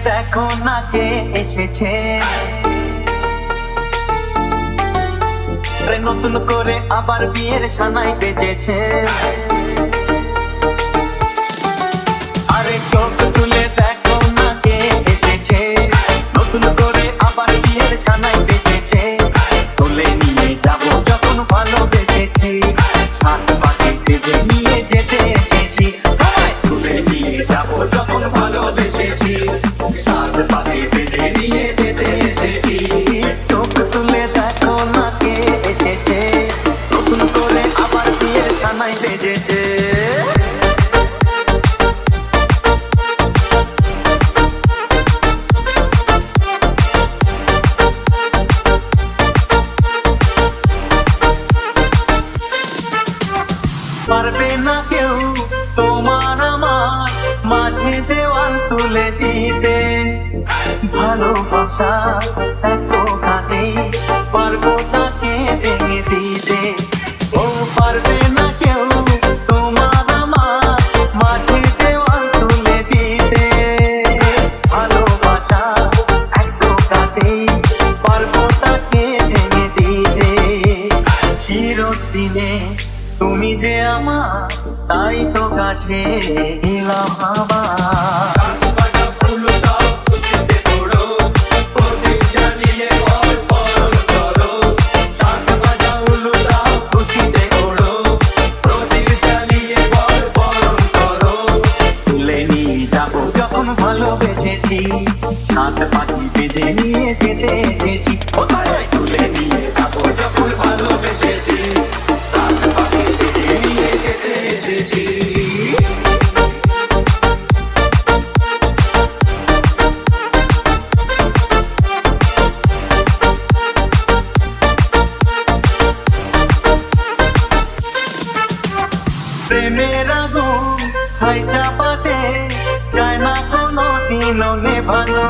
দেখো না কে এসেছে, নতুন করে আবার বিয়ের সানাই বেজেছে। আরে চোখ তুলে দেখো না কে এসেছে, নতুন করে আবার বিয়ের সানাই বেজেছে। তুলে নিয়ে যাবো যখন ভালোবেসেছি, হাত পাখি বেঁধে নিয়ে যেতে এসেছি। তুলে নিয়ে যাবো যখন ভালোবেসেছি, হাত পাখি বেঁধে নিয়ে যেতে এসেছি। চোখ তুলে দেখো না কে এসেছে, নতুন করে আবার বিয়ের সানাই বেজেছে। পারবে না কেউ তোমার আমার মাঝে দেওয়াল তুলে দিতে, ভালোবাসা এতখানি পারবো তাকে ভেঙে দিতে। ও পারবে না কেউ তোমার আমার মাঝে দেওয়াল তুলে দিতে, ভালোবাসা এতখানি পারবো তাকে ভেঙে দিতে। চিরদিনে তুমি যে আমার, তাই তো কাছে এলাম আমার। তুলে নিয়ে যাবো যখন ভালোবেসেছি, সাত পাখি বেঁধে নিয়ে যেতে এসেছি। তুলে নিয়ে যাবো যখন ভালোবেসেছি, প্রেমের আগুন ছাই চাপাতে যায় না কোনো দিনও নেভানো।